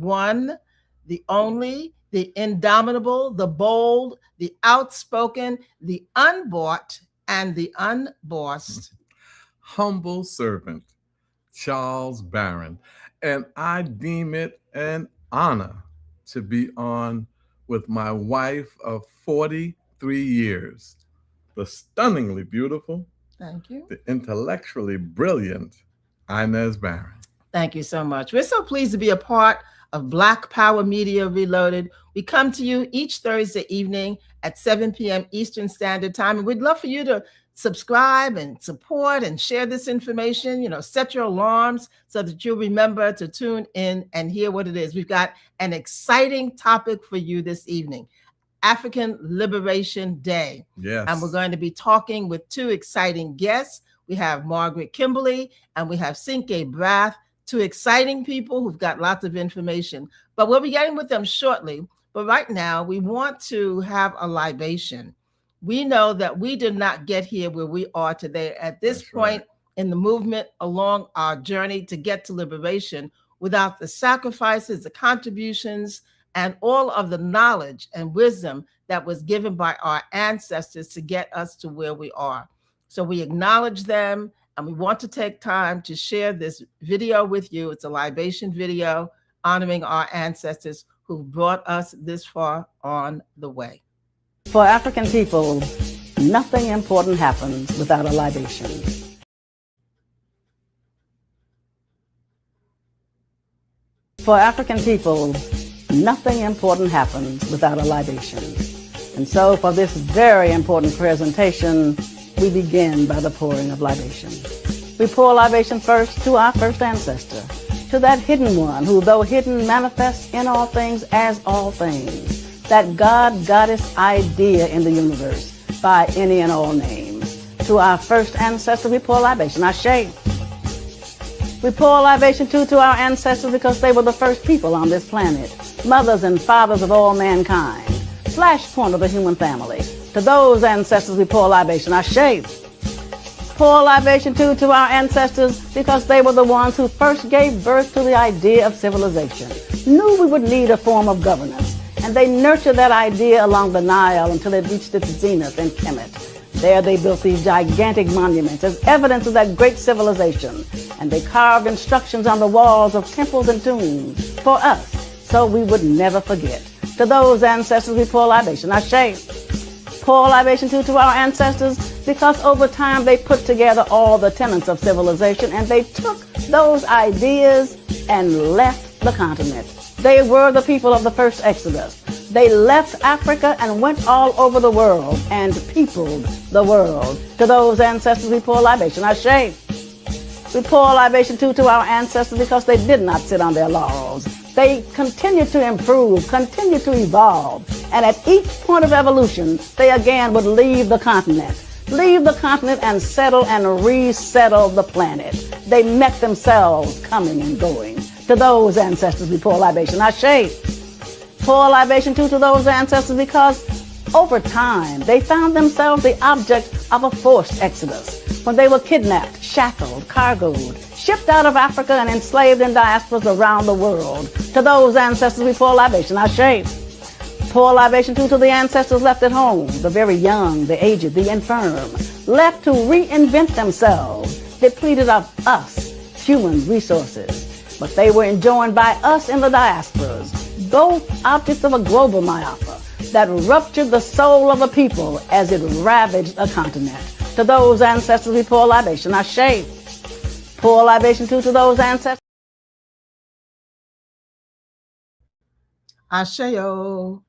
one, the only, the indomitable, the bold, the outspoken, the unbought, and the unbossed. Humble servant, Charles Barron, and I deem it an honor to be on with my wife of 43 years, the stunningly beautiful, Thank you. the intellectually brilliant Inez Barron. Thank you so much. We're so pleased to be a part of Black Power Media Reloaded. We come to you each Thursday evening at 7 p.m. Eastern Standard Time, and we'd love for you to subscribe and support and share this information. Set your alarms so that you'll remember to tune in and hear what it is. We've got an exciting topic for you this evening, African Liberation Day. Yes. And we're going to be talking with two exciting guests. We have Margaret Kimberly and we have Cinque Brath, two exciting people who've got lots of information. But we'll be getting with them shortly. But right now, we want to have a libation. We know that we did not get here where we are today at this point in the movement along our journey to get to liberation without the sacrifices, the contributions, and all of the knowledge and wisdom that was given by our ancestors to get us to where we are. So we acknowledge them, and we want to take time to share this video with you. It's a libation video honoring our ancestors who brought us this far on the way. For African people, nothing important happens without a libation. For African people, nothing important happens without a libation. And so for this very important presentation, we begin by the pouring of libation. We pour libation first to our first ancestor, to that hidden one who, though hidden, manifests in all things as all things, that God-Goddess idea in the universe by any and all names. To our first ancestor, we pour libation, Ashe. We pour libation too to our ancestors because they were the first people on this planet, mothers and fathers of all mankind, flashpoint of the human family. To those ancestors, we pour libation, Ashe. Pour libation too to our ancestors because they were the ones who first gave birth to the idea of civilization, knew we would need a form of governance, and they nurtured that idea along the Nile until it reached its zenith in Kemet. There they built these gigantic monuments as evidence of that great civilization, and they carved instructions on the walls of temples and tombs for us, so we would never forget. To those ancestors, we pour libation, Ashe. Pour libation too to our ancestors because over time they put together all the tenets of civilization, and they took those ideas and left the continent. They were the people of the first Exodus. They left Africa and went all over the world and peopled the world. To those ancestors, we pour libation, Ashe. We pour libation too to our ancestors because they did not sit on their laurels. They continued to improve, continued to evolve, and at each point of evolution, they again would leave the continent and settle and resettle the planet. They met themselves coming and going. To those ancestors, we pour libation, Ashe. Pour libation too to those ancestors because over time, they found themselves the object of a forced exodus when they were kidnapped, shackled, cargoed, shipped out of Africa and enslaved in diasporas around the world. To those ancestors, we pour libation, Ashe. Pour libation too to the ancestors left at home, the very young, the aged, the infirm, left to reinvent themselves, depleted of us, human resources. But they were enjoined by us in the diasporas, both objects of a global myopia that ruptured the soul of a people as it ravaged a continent. To those ancestors, we pour libation, Ashe. Pour libation too to those ancestors. Asheo.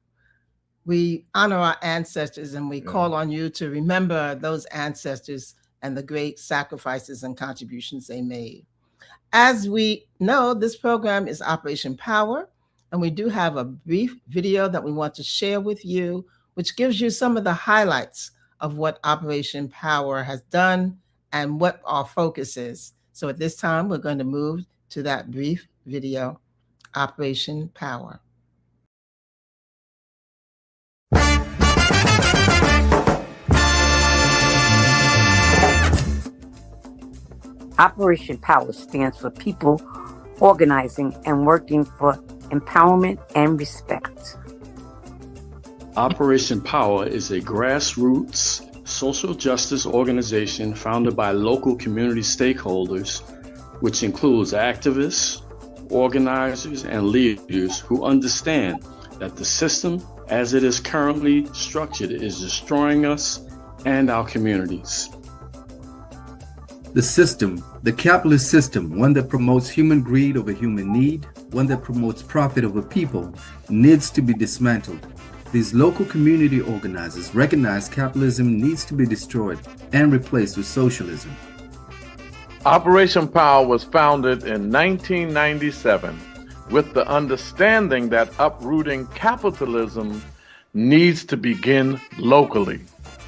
We honor our ancestors and we call on you to remember those ancestors and the great sacrifices and contributions they made. As we know, this program is Operation Power, and we do have a brief video that we want to share with you, which gives you some of the highlights of what Operation Power has done and what our focus is. So at this time, we're going to move to that brief video, Operation Power. Operation Power stands for people organizing and working for empowerment, and respect. Operation Power is a grassroots social justice organization founded by local community stakeholders, which includes activists, organizers, and leaders who understand that the system as it is currently structured is destroying us and our communities. The system, the capitalist system, one that promotes human greed over human need, one that promotes profit over people, needs to be dismantled. These local community organizers recognize capitalism needs to be destroyed and replaced with socialism. Operation P.O.W.E.R was founded in 1997 with the understanding that uprooting capitalism needs to begin locally.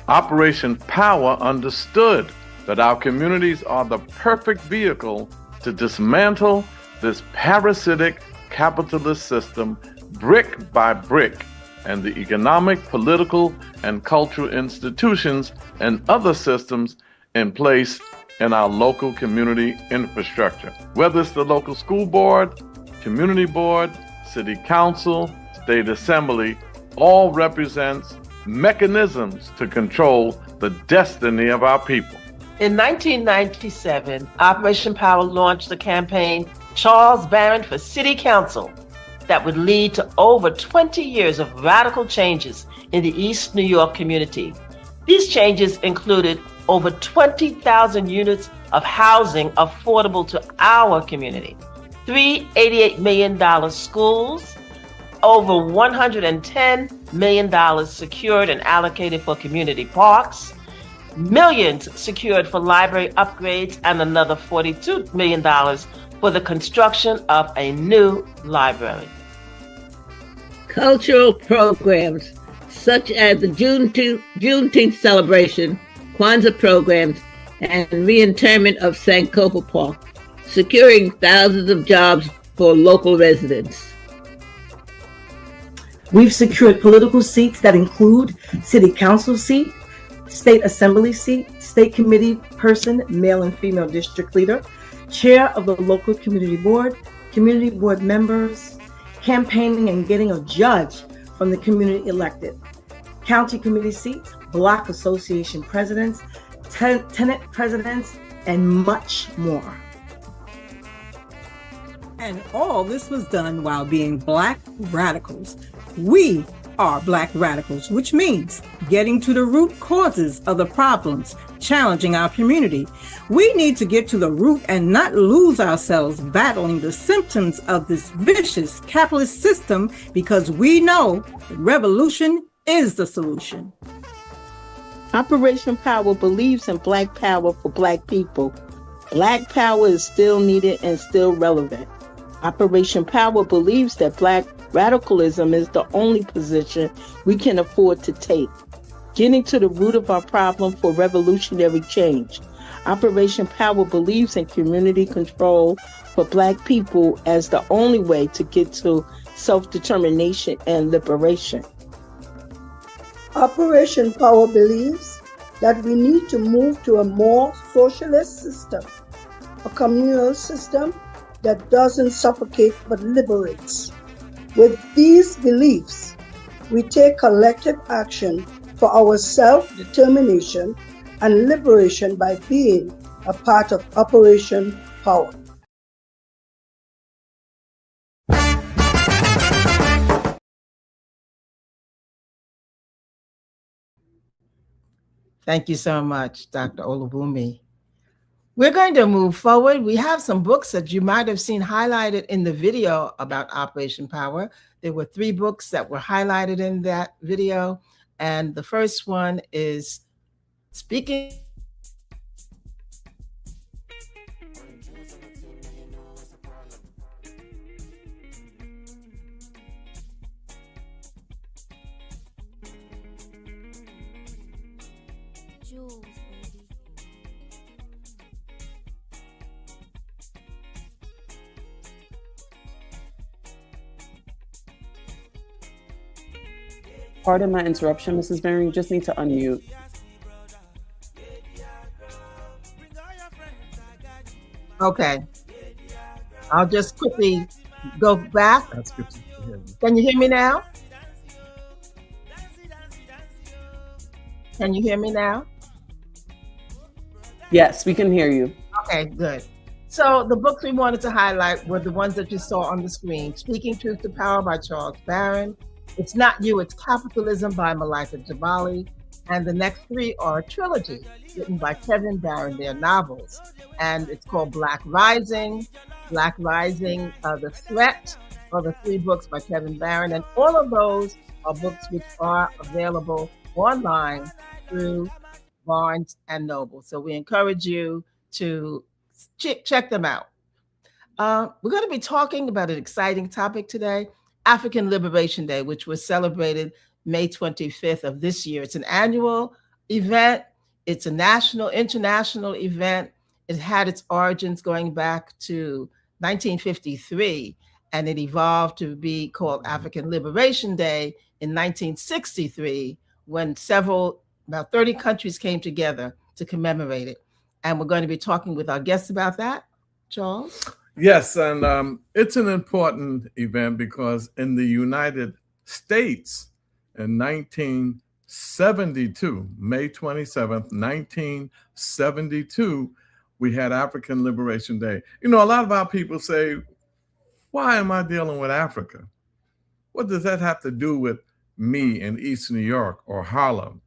Operation P.O.W.E.R understood that our communities are the perfect vehicle to dismantle this parasitic capitalist system brick by brick, and the economic, political, and cultural institutions and other systems in place in our local community infrastructure. Whether it's the local school board, community board, city council, state assembly, all represents mechanisms to control the destiny of our people. In 1997, Operation P.O.W.E.R launched the campaign Charles Barron for City Council that would lead to over 20 years of radical changes in the East New York community. These changes included over 20,000 units of housing affordable to our community, 3 $88 million schools, over $110 million secured and allocated for community parks, millions secured for library upgrades, and another $42 million for the construction of a new library. Cultural programs such as the Juneteenth celebration, Kwanzaa programs, and reinterment of Sankofa Park, securing thousands of jobs for local residents. We've secured political seats that include city council seat, state assembly seat, state committee person, male and female district leader, chair of the local community board members, campaigning and getting a judge from the community elected, county committee seats, block association presidents, tenant presidents, and much more. And all this was done while being Black radicals. We are Black radicals, which means getting to the root causes of the problems challenging our community. We need to get to the root and not lose ourselves battling the symptoms of this vicious capitalist system, because we know that revolution is the solution. Operation P.O.W.E.R believes in Black power for Black people. Black power is still needed and still relevant. Operation P.O.W.E.R believes that Black radicalism is the only position we can afford to take. Getting to the root of our problem for revolutionary change. Operation P.O.W.E.R believes in community control for Black people as the only way to get to self-determination and liberation. Operation P.O.W.E.R believes that we need to move to a more socialist system, a communal system that doesn't suffocate but liberates. With these beliefs, we take collective action for our self-determination and liberation by being a part of Operation P.O.W.E.R. Thank you so much, Dr. Olubunmi. We're going to move forward. We have some books that you might have seen highlighted in the video about Operation P.O.W.E.R. There were 3 books that were highlighted in that video. And the first one is Speaking Pardon my interruption, Mrs. Barron. You just need to unmute. Okay. I'll just quickly Go back. That's good to hear. Can you hear me now? Can you hear me now? Yes, we can hear you. Okay, good. So the books we wanted to highlight were the ones that you saw on the screen. Speaking Truth to Power by Charles Barron. It's Not You, It's Capitalism by Malika Jabali. And the next three are a trilogy written by Kevin Barron. They're novels. And it's called Black Rising. Black Rising, The Threat, are the three books by Kevin Barron. And all of those are books which are available online through Barnes and Noble. So we encourage you to check them out. We're going to be talking about an exciting topic today, African Liberation Day, which was celebrated May 25th of this year. It's an annual event. It's a national, international event. It had its origins going back to 1953, and it evolved to be called African Liberation Day in 1963, when about 30 countries came together to commemorate it. And we're going to be talking with our guests about that. Charles? Yes, and it's an important event because in the United States in 1972, May 27th, 1972, we had African Liberation Day. You know, a lot of our people say, why am I dealing with Africa? What does that have to do with me in East New York or Harlem?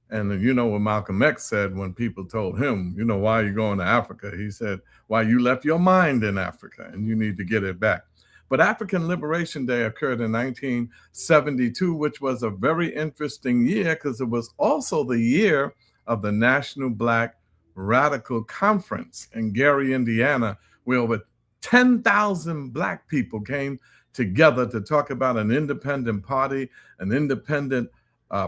And you know what Malcolm X said when people told him, you know, why are you going to Africa? He said, why, you left your mind in Africa and you need to get it back. But African Liberation Day occurred in 1972, which was a very interesting year because it was also the year of the National Black Radical Conference in Gary, Indiana, where over 10,000 Black people came together to talk about an independent party, an independent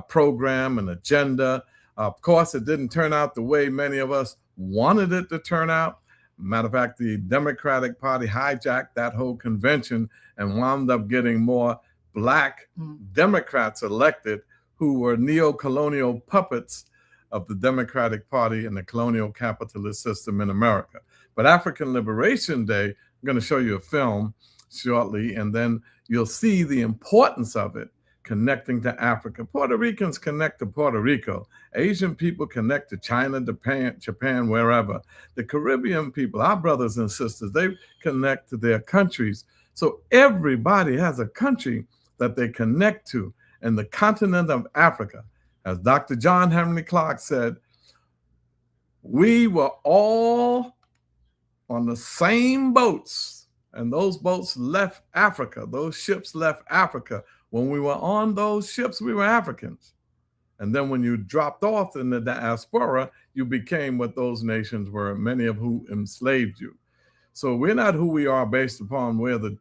program and agenda. Of course, it didn't turn out the way many of us wanted it to turn out. Matter of fact, the Democratic Party hijacked that whole convention and wound up getting more Black Democrats elected who were neo-colonial puppets of the Democratic Party and the colonial capitalist system in America. But African Liberation Day, I'm going to show you a film shortly, and then you'll see the importance of it connecting to Africa. Puerto Ricans connect to Puerto Rico. Asian people connect to China, Japan, wherever. The Caribbean people, our brothers and sisters, they connect to their countries. So everybody has a country that they connect to. And the continent of Africa, as Dr. John Henry Clark said, we were all on the same boats, and those boats left Africa. Those ships left Africa. When we were on those ships, we were Africans. And then when you dropped off in the diaspora, you became what those nations were, many of who enslaved you. So we're not who we are based upon where the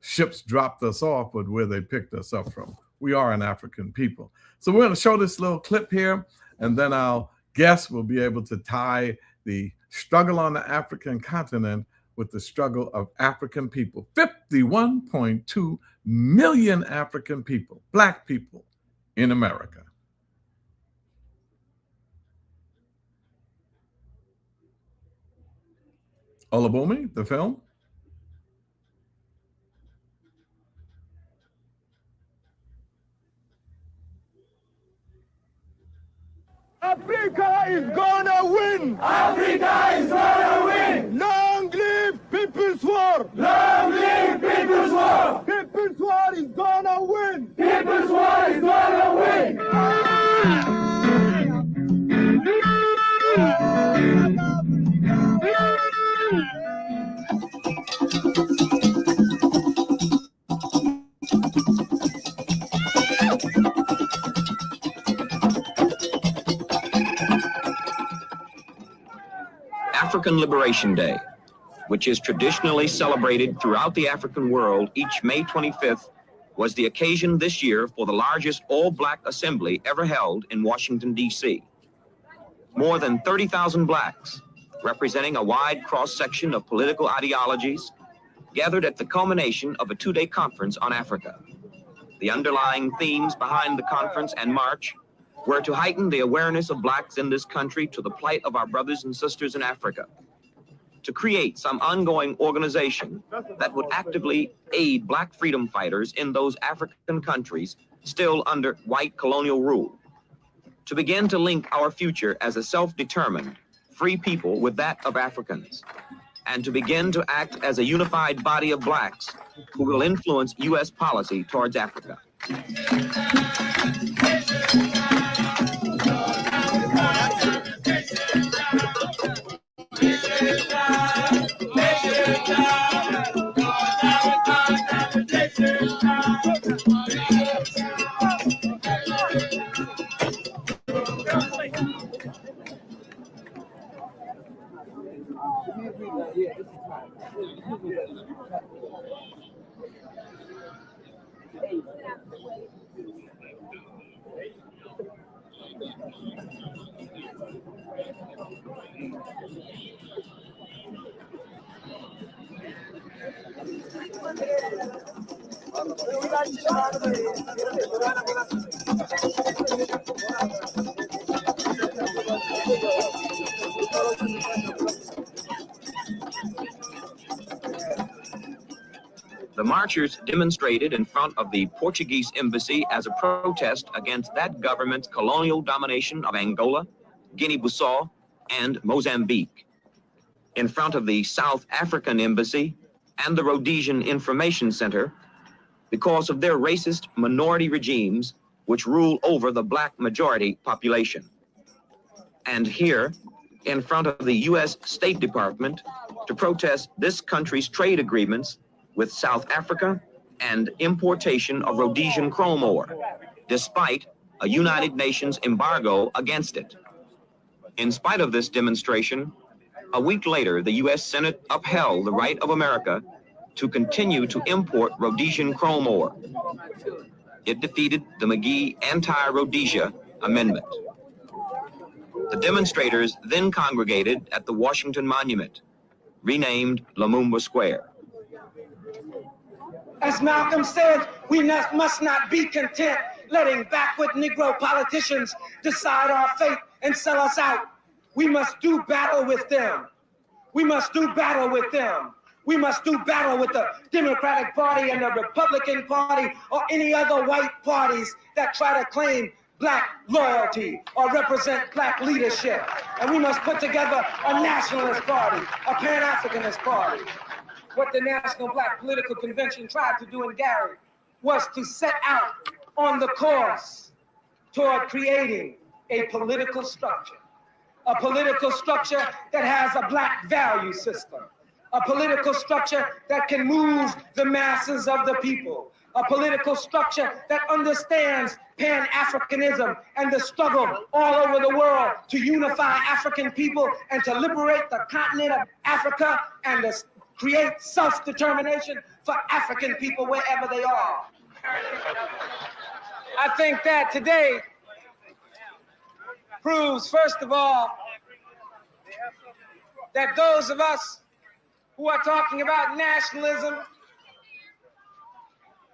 ships dropped us off, but where they picked us up from. We are an African people. So we're going to show this little clip here, and then our guests will be able to tie the struggle on the African continent with the struggle of African people. 51.2 million African people, Black people in America. Olabumi, the film. Africa is gonna win! Africa is gonna win! Long live People's War! Long live People's War! People's War is gonna win! People's War is gonna win! African Liberation Day, which is traditionally celebrated throughout the African world each May 25th, was the occasion this year for the largest all-Black assembly ever held in Washington, D.C. More than 30,000 Blacks, representing a wide cross-section of political ideologies, gathered at the culmination of a two-day conference on Africa. The underlying themes behind the conference and march were to heighten the awareness of Blacks in this country to the plight of our brothers and sisters in Africa, to create some ongoing organization that would actively aid black freedom fighters in those African countries still under white colonial rule, to begin to link our future as a self-determined, free people with that of Africans, and to begin to act as a unified body of blacks who will influence U.S. policy towards Africa. The marchers demonstrated in front of the Portuguese embassy as a protest against that government's colonial domination of Angola, Guinea-Bissau, and Mozambique. In front of the South African embassy and the Rhodesian Information Center, because of their racist minority regimes which rule over the black majority population. And here, in front of the U.S. State Department, to protest this country's trade agreements with South Africa and importation of Rhodesian chrome ore, despite a United Nations embargo against it. In spite of this demonstration, a week later, the U.S. Senate upheld the right of America to continue to import Rhodesian chrome ore. It defeated the McGee Anti-Rhodesia Amendment. The demonstrators then congregated at the Washington Monument, renamed Lumumba Square. As Malcolm said, we must not be content letting backward Negro politicians decide our fate and sell us out. We must do battle with them. We must do battle with them. We must do battle with the Democratic Party and the Republican Party or any other white parties that try to claim black loyalty or represent black leadership. And we must put together a nationalist party, a Pan-Africanist party. What the National Black Political Convention tried to do in Gary was to set out on the course toward creating a political structure that has a black value system, a political structure that can move the masses of the people, a political structure that understands Pan-Africanism and the struggle all over the world to unify African people and to liberate the continent of Africa and to create self-determination for African people wherever they are. I think that today proves, first of all, that those of us who are talking about nationalism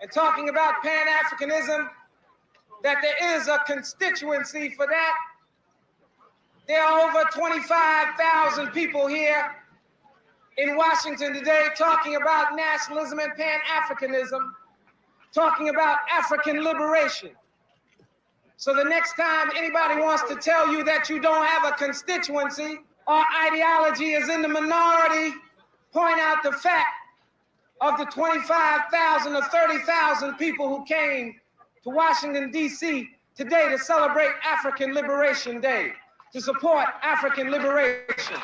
and talking about Pan-Africanism, that there is a constituency for that. There are over 25,000 people here in Washington today talking about nationalism and Pan-Africanism, talking about African liberation. So the next time anybody wants to tell you that you don't have a constituency or ideology is in the minority, point out the fact of the 25,000 or 30,000 people who came to Washington, D.C. today to celebrate African Liberation Day, to support African liberation.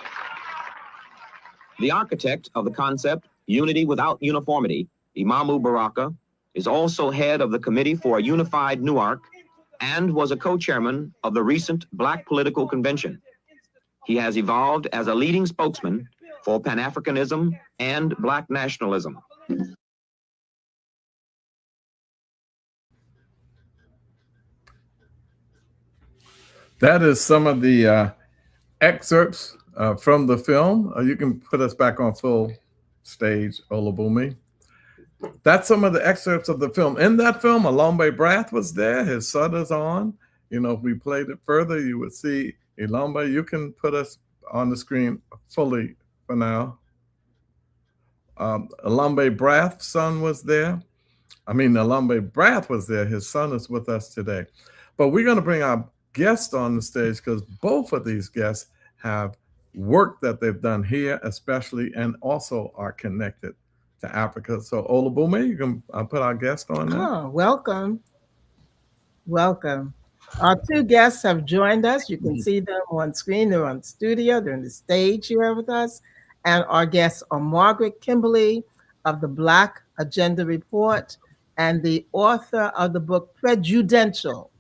The architect of the concept, Unity Without Uniformity, Imamu Baraka, is also head of the Committee for a Unified Newark and was a co-chairman of the recent Black Political Convention. He has evolved as a leading spokesman for Pan-Africanism and Black nationalism. That is some of the excerpts from the film. You can put us back on full stage, Olabumi. That's some of the excerpts of the film. In that film, Ilombe Brath was there. His son is on. You know, if we played it further, you would see Ilombe. You can put us on the screen fully for now. Alambe Brath's son was there. Alambe Brath was there. His son is with us today. But we're going to bring our guest on the stage because both of these guests have work that they've done here, especially, and also are connected to Africa. So, Olabume, you can put our guest on now. Oh, welcome. Welcome. Our two guests have joined us. You can see them on screen. They're on studio. They're on the stage here with us. And our guests are Margaret Kimberly of the Black Agenda Report and the author of the book Prejudential,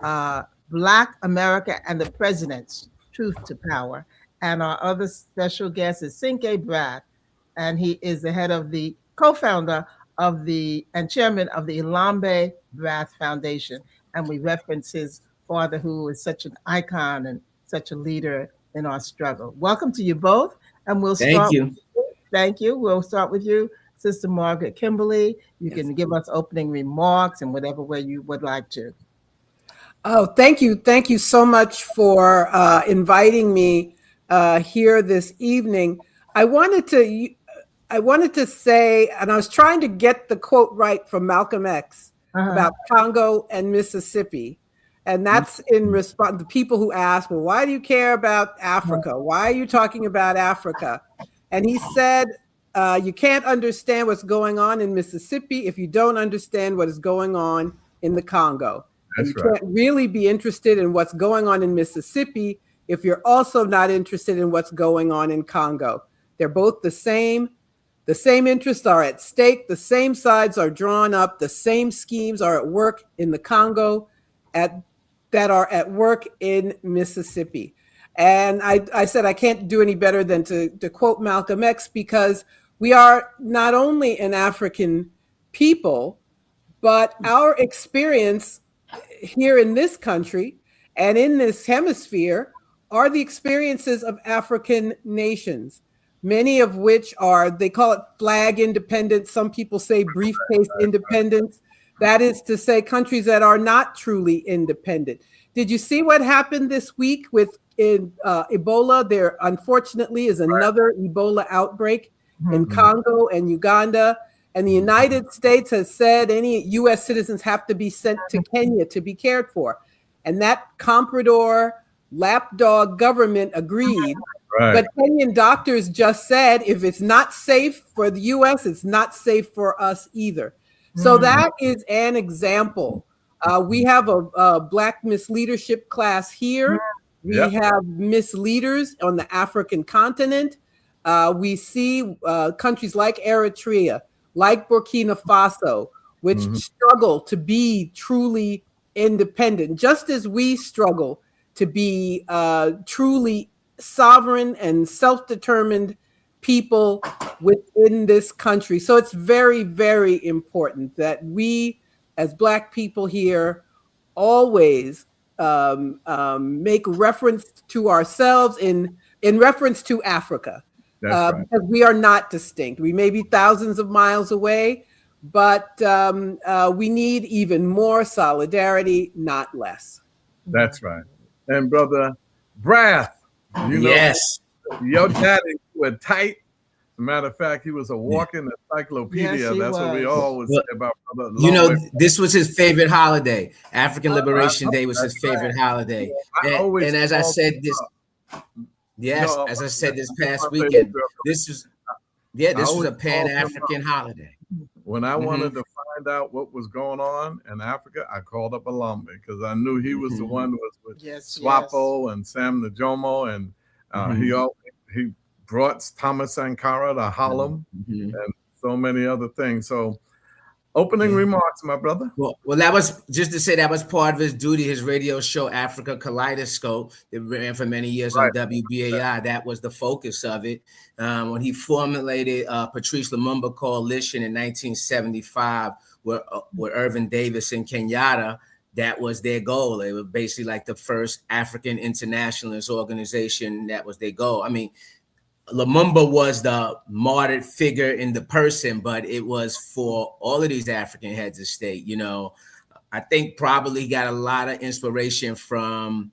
Black America and the President's Truth to Power. And our other special guest is Cinque Brath, and he is the head of the co-founder of the and chairman of the Alambe Brath Foundation. And we reference his father, who is such an icon and such a leader in our struggle. Welcome to you both. And we'll start. Thank you. We'll start with you, Sister Margaret Kimberly. You can give us opening remarks in whatever way you would like to. Oh, thank you. Thank you so much for inviting me here this evening. I wanted to say, and I was trying to get the quote right from Malcolm X about Congo and Mississippi. And that's in response to people who ask, well, why do you care about Africa? Why are you talking about Africa? And he said, you can't understand what's going on in Mississippi if you don't understand what is going on in the Congo. And you can't really be interested in what's going on in Mississippi if you're also not interested in what's going on in Congo. They're both the same. The same interests are at stake. The same sides are drawn up. The same schemes are at work in the Congo that are at work in Mississippi. And I said I can't do any better than to quote Malcolm X, because we are not only an African people, but our experience here in this country and in this hemisphere are the experiences of African nations, many of which are, they call it flag independence. Some people say briefcase independence. That is to say countries that are not truly independent. Did you see what happened this week with Ebola? There unfortunately is another Ebola outbreak in Congo and Uganda. And the United States has said any U.S. citizens have to be sent to Kenya to be cared for. And that comprador lapdog government agreed. But Kenyan doctors just said, if it's not safe for the U.S., it's not safe for us either. So that is an example. We have a Black Miss Leadership class here. We have Miss Leaders on the African continent. We see countries like Eritrea, like Burkina Faso, which struggle to be truly independent, just as we struggle to be truly sovereign and self-determined people within this country. So it's very, very important that we, as Black people here, always make reference to ourselves in reference to Africa. Because we are not distinct. We may be thousands of miles away, but we need even more solidarity, not less. That's right. And Brother Brath, you know, your daddy were tight. As a matter of fact, he was a walking encyclopedia. That's what we always say about Brother. You know, this was his favorite holiday. African Liberation Day was his favorite holiday. And as I said this, as I said this past weekend, this was a Pan-African holiday. When I wanted to find out what was going on in Africa, I called up Alambe because I knew he was the one who was with Swapo and Sam Njomo, and he brought Thomas Sankara to Harlem and so many other things. So opening remarks, my brother. Well, that was just to say that was part of his duty, his radio show, Africa Kaleidoscope, that ran for many years on WBAI. That was the focus of it. When he formulated Patrice Lumumba Coalition in 1975 with Irvin Davis and Kenyatta, that was their goal. It was basically like the first African internationalist organization. That was their goal. I mean, Lumumba was the martyred figure in the person, but it was for all of these African heads of state. You know, I think probably got a lot of inspiration from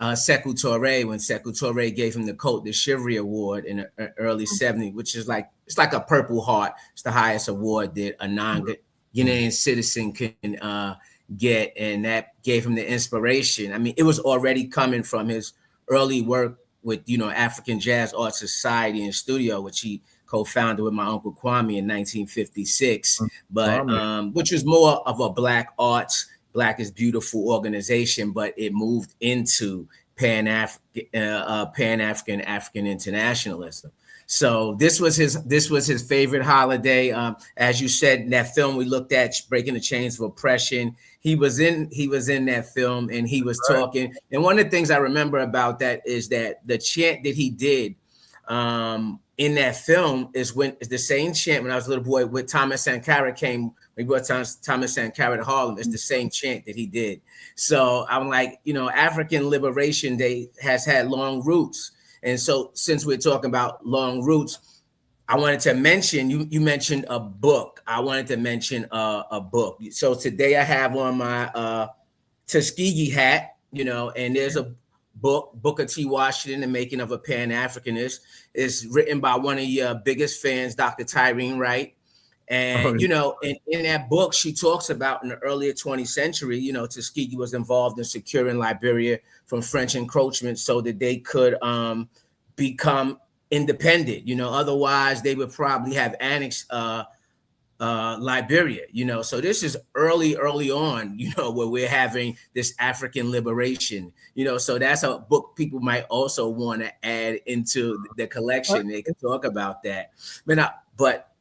Sekou Touré, when Sekou Touré gave him the Côte de Chivalry Award in the early 70s, which is like, it's like a Purple Heart. It's the highest award that a non-Guinean citizen can get, and that gave him the inspiration. I mean, it was already coming from his early work with, you know, African Jazz Art Society and Studio, which he co-founded with my uncle Kwame in 1956, but which was more of a Black arts, Black is Beautiful organization, but it moved into Pan-African African internationalism. So this was his favorite holiday. As you said, in that film we looked at, Breaking the Chains of Oppression, he was in that film, and he was talking. And one of the things I remember about that is that the chant that he did in that film is the same chant when I was a little boy with Thomas Sankara came. We brought Thomas Sankara to Harlem. It's the same chant that he did. So I'm like, you know, African Liberation Day has had long roots. And so since we're talking about long roots, I wanted to mention, you mentioned a book. I wanted to mention a book. So today I have on my Tuskegee hat, you know, and there's a book, Booker T. Washington, The Making of a Pan-Africanist. It's written by one of your biggest fans, Dr. Tyreen Wright. And, you know, in that book, she talks about in the earlier 20th century, you know, Tuskegee was involved in securing Liberia from French encroachment so that they could become independent. You know, otherwise they would probably have annexed Liberia, you know. So this is early on, you know, where we're having this African liberation, you know. So that's a book people might also want to add into the collection. They can talk about that. But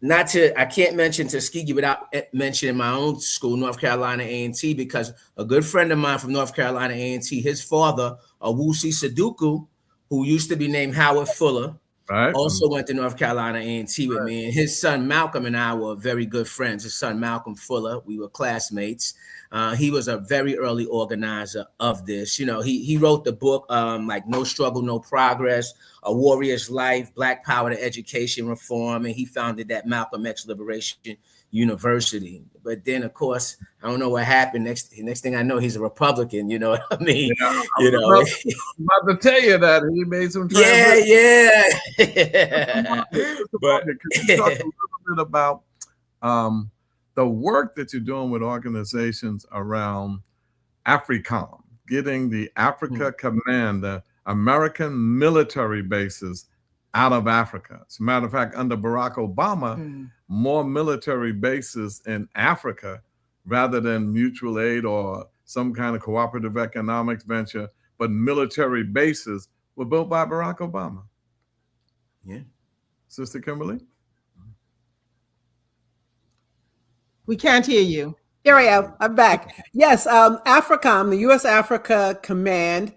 I can't mention Tuskegee without mentioning my own school, North Carolina A&T, because a good friend of mine from North Carolina A&T, his father, Awusi Saduku, who used to be named Howard Fuller, also went to North Carolina A&T with me. And his son Malcolm and I were very good friends. His son Malcolm Fuller, we were classmates. He was a very early organizer of this. You know, he wrote the book like No Struggle, No Progress, A Warrior's Life, Black Power to Education Reform, and he founded that Malcolm X Liberation University. But then, of course, I don't know what happened. Next thing I know, he's a Republican. You know what I mean? Yeah, you know, about to tell you that he made some transition. But can you talk a little bit about the work that you're doing with organizations around AFRICOM, getting the Africa Command, the American military bases out of Africa? As a matter of fact, under Barack Obama, more military bases in Africa rather than mutual aid or some kind of cooperative economics venture, but military bases were built by Barack Obama. Yeah. Sister Kimberly? We can't hear you. Here I am. I'm back. Yes, AFRICOM, the U.S. Africa Command,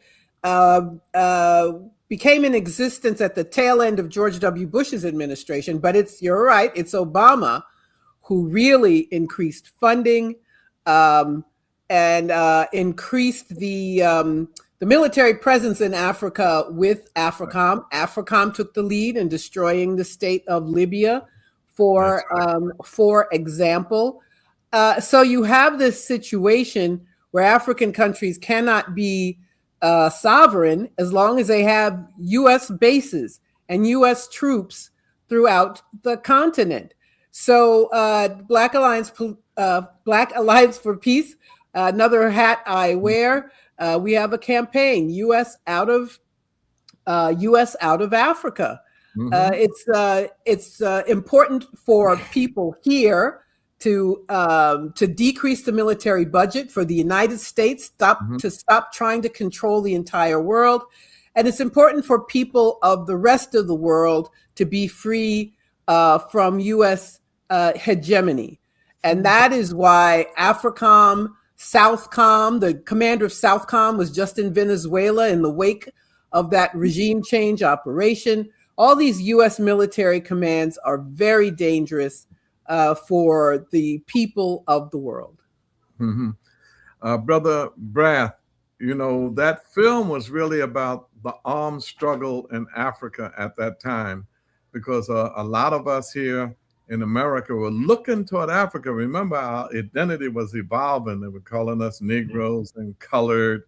became in existence at the tail end of George W. Bush's administration, but you're right, it's Obama who really increased funding and increased the military presence in Africa with AFRICOM. AFRICOM took the lead in destroying the state of Libya, for example. So you have this situation where African countries cannot be sovereign as long as they have U.S. bases and U.S. troops throughout the continent. So Black Alliance for Peace, another hat I wear. We have a campaign, U.S. out of Africa. It's important for people here to decrease the military budget for the United States, stop trying to control the entire world. And it's important for people of the rest of the world to be free from U.S. hegemony. And that is why AFRICOM, Southcom, the commander of Southcom was just in Venezuela in the wake of that regime change operation. All these U.S. military commands are very dangerous for the people of the world. Brother Brath, you know, that film was really about the armed struggle in Africa at that time, because a lot of us here in America were looking toward Africa. Remember, our identity was evolving. They were calling us Negroes and colored.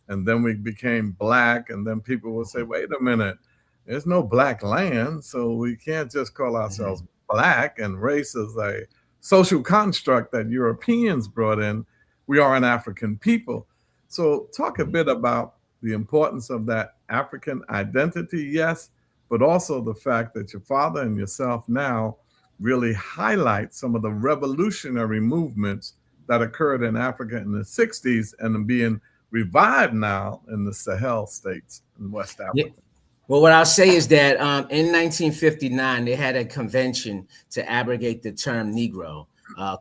and then we became black, and then people will say, wait a minute, there's no black land, so we can't just call ourselves black, and race is a social construct that Europeans brought in. We are an African people. So talk a bit about the importance of that African identity, yes, but also the fact that your father and yourself now really highlight some of the revolutionary movements that occurred in Africa in the 60s and are being revived now in the Sahel states in West Africa. Yeah. Well, what I'll say is that in 1959, they had a convention to abrogate the term Negro.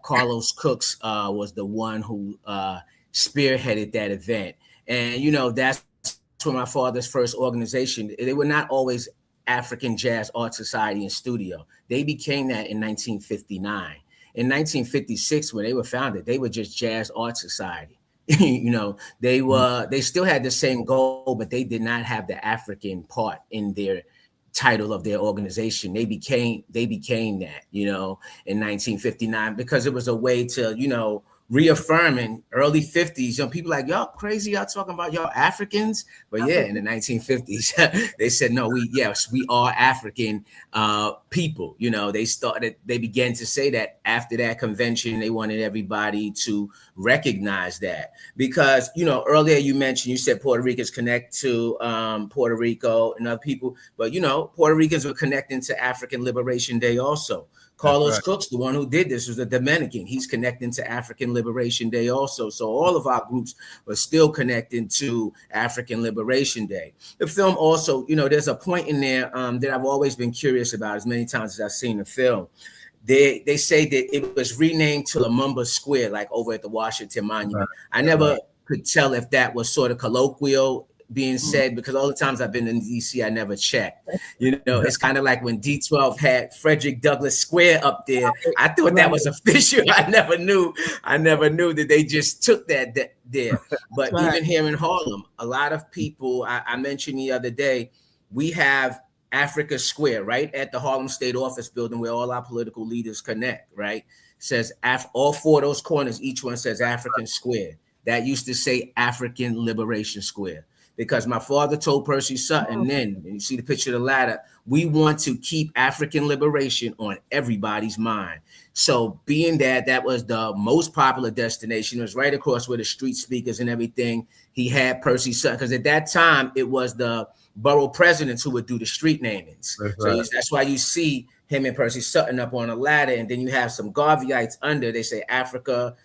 Carlos Cooks was the one who spearheaded that event. And, you know, that's when my father's first organization, they were not always African Jazz Art Society and Studio. They became that in 1959. In 1956, when they were founded, they were just Jazz Art Society. You know, they still had the same goal, but they did not have the African part in their title of their organization. They became that, you know, in 1959, because it was a way to, you know, reaffirm in early 50s, you know, people like, y'all crazy, y'all talking about y'all Africans. But yeah, in the 1950s, they said, no, we are African people. You know, they began to say that after that convention. They wanted everybody to recognize that, because, you know, earlier you said Puerto Ricans connect to Puerto Rico and other people, but, you know, Puerto Ricans were connecting to African Liberation Day also. Carlos Cooks, the one who did this, was a Dominican. He's connecting to African Liberation Day also. So all of our groups were still connecting to African Liberation Day. The film also, you know, there's a point in there that I've always been curious about as many times as I've seen the film. They say that it was renamed to Lumumba Square, like over at the Washington Monument. I never could tell if that was sort of colloquial being said, because all the times I've been in DC, I never checked. You know, it's kind of like when D12 had Frederick Douglass Square up there. I thought that was official. I never knew that they just took that there. But even here in Harlem, a lot of people, I mentioned the other day, we have Africa Square right at the Harlem State Office building where all our political leaders connect, right? Says all four of those corners, each one says African Square. That used to say African Liberation Square. Because my father told Percy Sutton then, and you see the picture of the ladder, we want to keep African liberation on everybody's mind. So being that was the most popular destination, it was right across where the street speakers and everything, he had Percy Sutton, because at that time, it was the borough presidents who would do the street namings. That's why you see him and Percy Sutton up on a ladder, and then you have some Garveyites under, they say Africa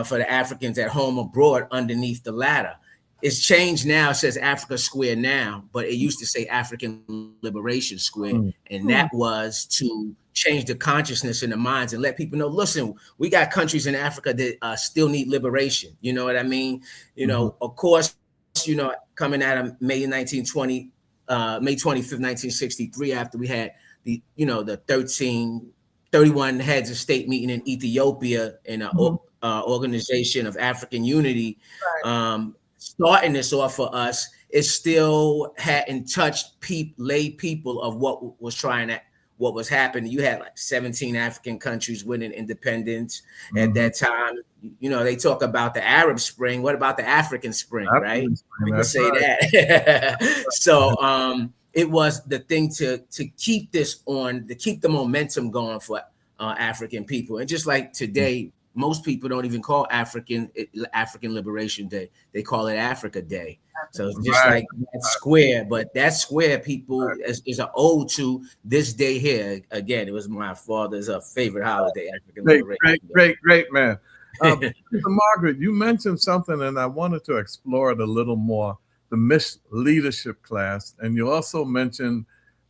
for the Africans at home abroad underneath the ladder. It's changed now. It says Africa Square now, but it used to say African Liberation Square. And that was to change the consciousness in the minds and let people know, listen, we got countries in Africa that still need liberation. You know what I mean? You know, of course, you know, coming out of May 25th, 1963, after we had the 31 heads of state meeting in Ethiopia in an organization of African unity, starting this off for us, it still hadn't touched lay people of what was happening. You had like 17 African countries winning independence at that time. You know, they talk about the Arab Spring. What about the African Spring, right? We can say that. So it was the thing to keep this on, to keep the momentum going for African people. And just like today, most people don't even call African Liberation Day. They call it Africa Day. So it's just like that square, but that square people is an ode to this day here. Again, it was my father's favorite holiday, African Liberation Day. Great, man. Margaret, you mentioned something, and I wanted to explore it a little more, the Miss Leadership class. And you also mentioned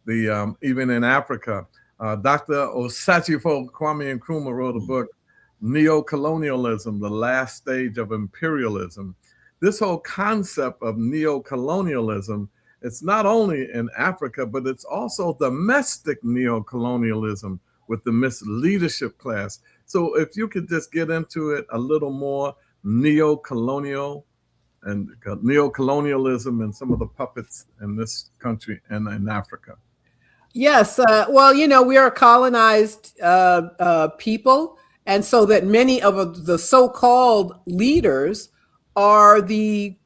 the, even in Africa, Dr. Osachifo Kwame Nkrumah wrote a book, Neo-Colonialism, the Last Stage of Imperialism. This whole concept of neo-colonialism, it's not only in Africa, but it's also domestic neo-colonialism with the Miss Leadership class. So if you could just get into it a little more, neo-colonialism and some of the puppets in this country and in Africa. Yes, well, you know, we are a colonized people. And so that many of the so-called leaders are the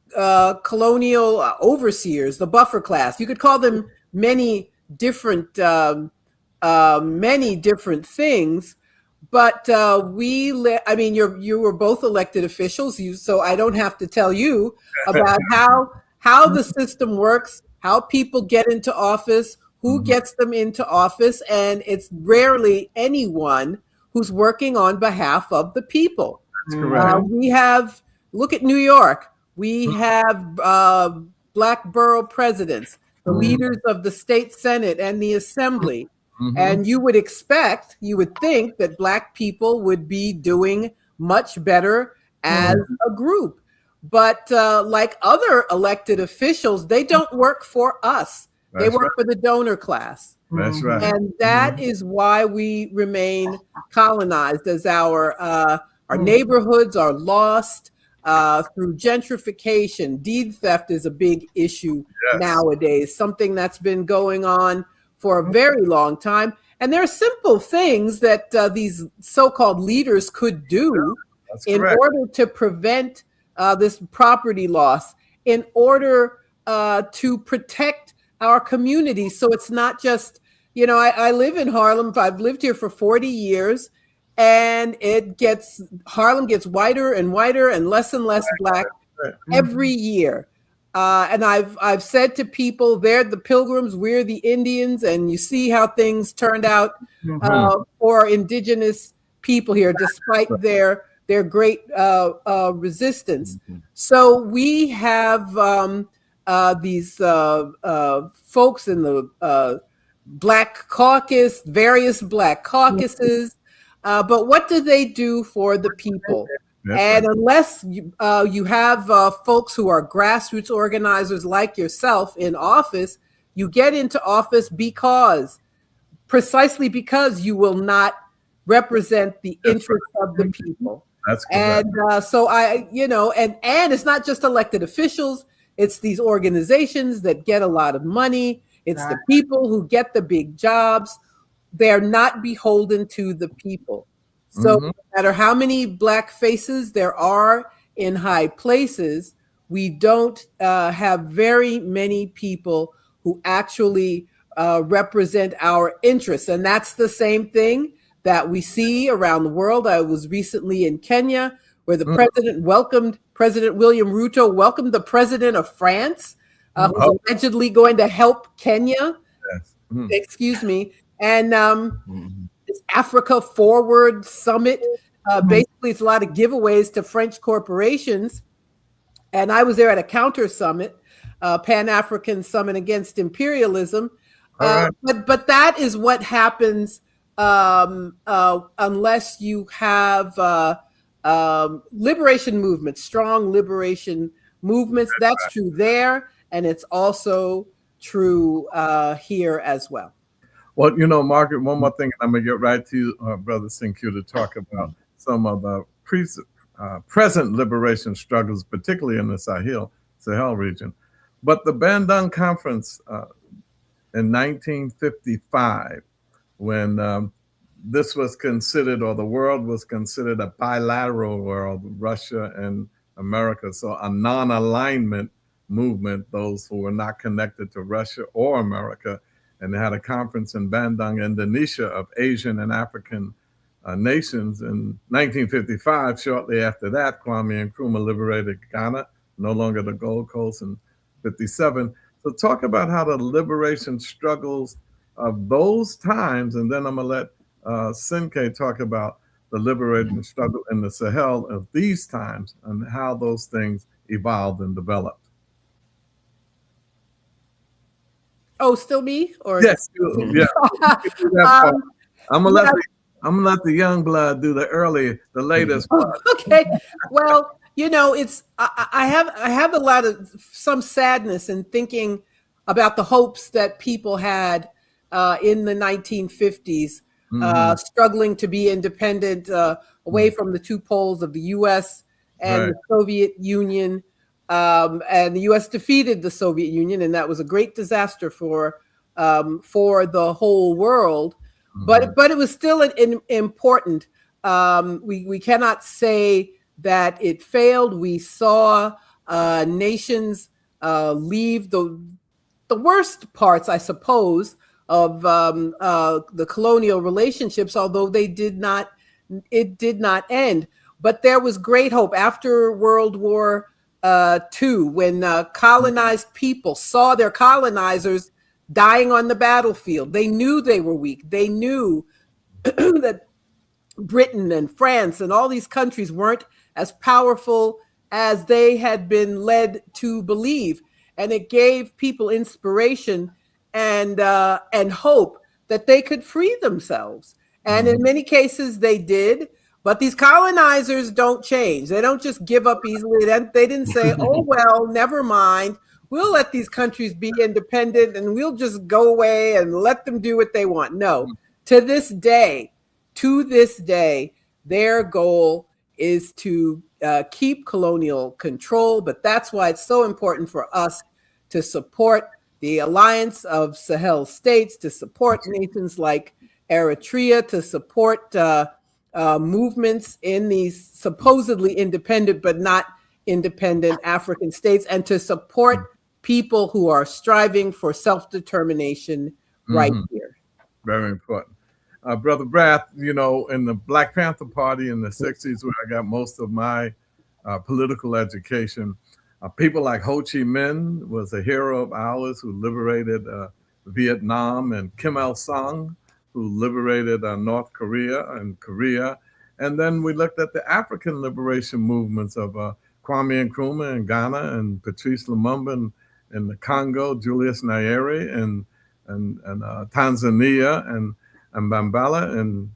colonial overseers, the buffer class. You could call them many different things. But I mean, you were both elected officials, so I don't have to tell you about how the system works, how people get into office, who gets them into office, and it's rarely anyone who's working on behalf of the people. That's correct. Look at New York. We have black borough presidents, the leaders of the state Senate and the Assembly. And you would think that Black people would be doing much better as a group. But like other elected officials, they don't work for us. They work for the donor class. That's right. And that is why we remain colonized, as our neighborhoods are lost through gentrification. Deed theft is a big issue nowadays, something that's been going on for a very long time. And there are simple things that these so-called leaders could do in order to prevent this property loss, in order to protect our community. So it's not just, I live in Harlem. I've lived here for 40 years, and Harlem gets whiter and whiter and less Black every year. And I've said to people, they're the Pilgrims, we're the Indians, and you see how things turned out for indigenous people here, despite their great resistance. So we have these folks in the Black Caucus, various Black caucuses, but what do they do for the people? And unless you have folks who are grassroots organizers like yourself in office, you get into office precisely because you will not represent the interests of the people. That's correct. And so and it's not just elected officials, it's these organizations that get a lot of money. It's the people who get the big jobs. They're not beholden to the people. So no matter how many Black faces there are in high places, we don't have very many people who actually represent our interests. And that's the same thing that we see around the world. I was recently in Kenya, where the President William Ruto welcomed the president of France, who's allegedly going to help Kenya. Excuse me. And this Africa Forward Summit. Basically, it's a lot of giveaways to French corporations. And I was there at a counter summit, Pan-African Summit Against Imperialism. But that is what happens unless you have liberation movements, strong liberation movements. That's true there. And it's also true here as well. Well, Margaret, one more thing, and I'm going to get right to you, Brother Sinku, to talk about some of the present liberation struggles, particularly in the Sahel region. But the Bandung Conference in 1955, when this was considered, or the world was considered, a bilateral world, Russia and America, so a non-alignment movement, those who were not connected to Russia or America. And they had a conference in Bandung, Indonesia, of Asian and African nations in 1955. Shortly after that, Kwame Nkrumah liberated Ghana, no longer the Gold Coast, in 57. So talk about how the liberation struggles of those times, and then I'm going to let Sinke talk about the liberation struggle in the Sahel of these times and how those things evolved and developed. Oh, still me? Or yes, yeah. I'm gonna let the young blood do the latest part. Okay. Well, it's I have a lot of some sadness in thinking about the hopes that people had in the 1950s, struggling to be independent away from the two poles of the U.S. and the Soviet Union. And the U.S. defeated the Soviet Union, and that was a great disaster for the whole world. But it was still important. We cannot say that it failed. We saw nations leave the worst parts, I suppose, of the colonial relationships, although it did not end. But there was great hope after World War II, when colonized people saw their colonizers dying on the battlefield. They knew they were weak. They knew that Britain and France and all these countries weren't as powerful as they had been led to believe. And it gave people inspiration and hope that they could free themselves. And in many cases they did. But these colonizers don't change. They don't just give up easily. They didn't say, oh, well, never mind. We'll let these countries be independent and we'll just go away and let them do what they want. No, to this day, their goal is to keep colonial control. But that's why it's so important for us to support the Alliance of Sahel States, to support nations like Eritrea, to support movements in these supposedly independent but not independent African states, and to support people who are striving for self-determination right here. Very important. Brother Brath, you know, in the Black Panther Party in the 60s, where I got most of my political education, people like Ho Chi Minh was a hero of ours who liberated Vietnam, and Kim Il-sung, who liberated North Korea and Korea. And then we looked at the African liberation movements of Kwame Nkrumah in Ghana, and Patrice Lumumba in the Congo, Julius Nyerere in Tanzania, and Bambala in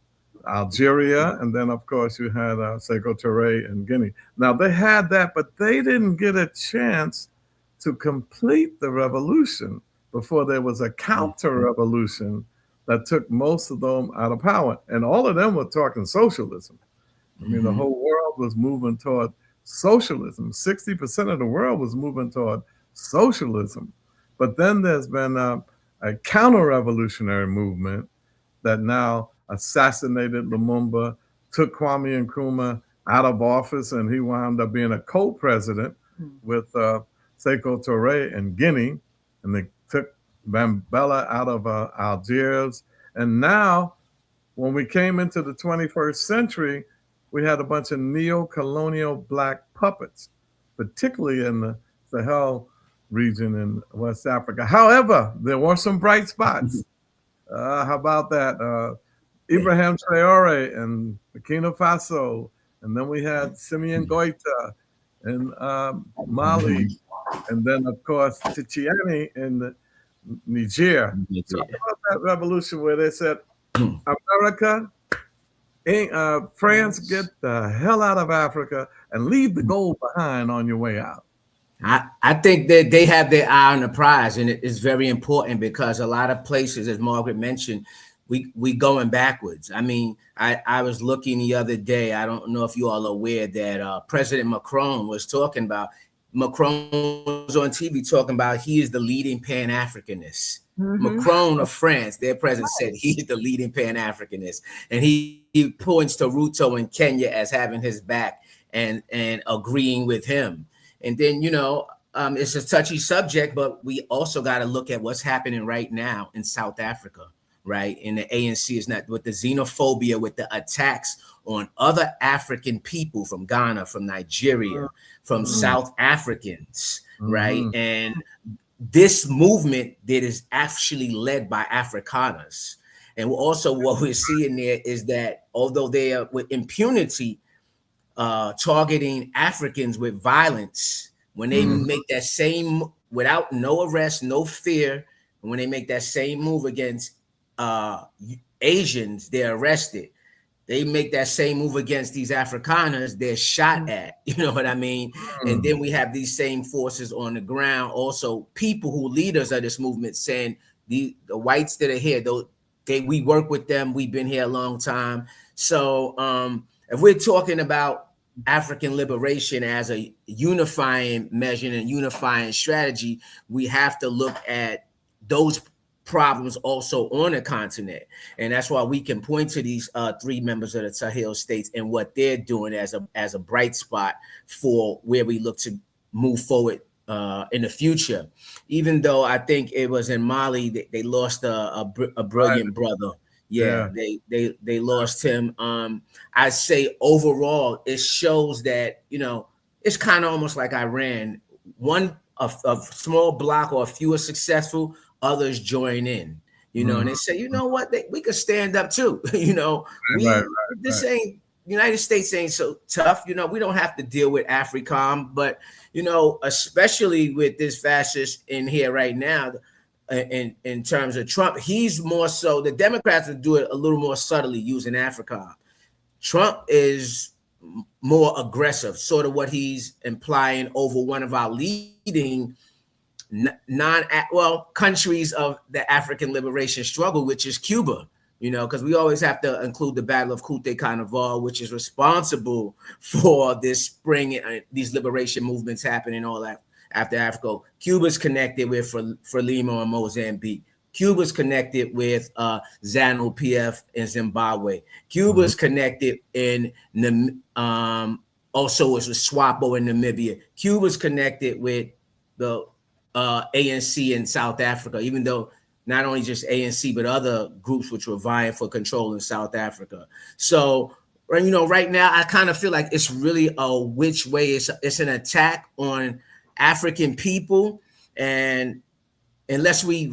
Algeria. And then, of course, you had Sekou Touré in Guinea. Now, they had that, but they didn't get a chance to complete the revolution before there was a counter-revolution that took most of them out of power. And all of them were talking socialism. I mean, the whole world was moving toward socialism. 60% of the world was moving toward socialism. But then there's been a counter-revolutionary movement that now assassinated Lumumba, took Kwame Nkrumah out of office, and he wound up being a co-president with Sekou Touré in Guinea, and they took Bambella out of Algiers. And now, when we came into the 21st century, we had a bunch of neo-colonial Black puppets, particularly in the Sahel region in West Africa. However, there were some bright spots. How about that? Ibrahim Traore in Burkina Faso. And then we had Simeon Goita in Mali. And then, of course, Tchiani in Niger. So about that revolution where they said, America, France, get the hell out of Africa and leave the gold behind on your way out. I think that they have their eye on the prize, and it is very important because a lot of places, as Margaret mentioned, we going backwards. I mean, I was looking the other day. I don't know if you all are aware that President Macron was talking about. Macron was on TV talking about he is the leading Pan-Africanist. Macron of France, their president, said he's the leading Pan-Africanist, and he points to Ruto in Kenya as having his back and agreeing with him. And then, you know, it's a touchy subject, but we also got to look at what's happening right now in South Africa, right? And the ANC is not with the xenophobia, with the attacks on other African people from Ghana, from Nigeria, from South Africans, right? And this movement that is actually led by Afrikaners. And also what we're seeing there is that although they are with impunity, targeting Africans with violence, when they make that same, without no arrest, no fear, when they make that same move against Asians, they're arrested. They make that same move against these Afrikaners, they're shot at, you know what I mean? And then we have these same forces on the ground, also people who leaders of this movement saying the whites that are here, we work with them, we've been here a long time. So if we're talking about African liberation as a unifying measure and unifying strategy, we have to look at those problems also on the continent. And that's why we can point to these three members of the Sahel states and what they're doing as a bright spot for where we look to move forward in the future. Even though I think it was in Mali that they lost a brilliant brother. Yeah, they lost him. I say overall, it shows that, you know, it's kind of almost like Iran. One a small block or a few are successful, others join in. You know, and they say, you know what, we could stand up too. You know, this ain't United States ain't so tough. You know, we don't have to deal with AFRICOM, but you know, especially with this fascist in here right now, in terms of Trump, he's more so. The Democrats will do it a little more subtly using AFRICOM. Trump is more aggressive, sort of what he's implying over one of our leading countries of the African liberation struggle, which is Cuba. You know, because we always have to include the Battle of Cute Carnival, which is responsible for this spring, these liberation movements happening all that after Africa. Cuba's connected with Frelimo in Mozambique. Cuba's connected with ZANU-PF in Zimbabwe. Cuba's connected in also with SWAPO in Namibia. Cuba's connected with the ANC in South Africa, even though not only just ANC, but other groups which were vying for control in South Africa. So, you know, right now, I kind of feel like it's really a which way. It's an attack on African people. And unless we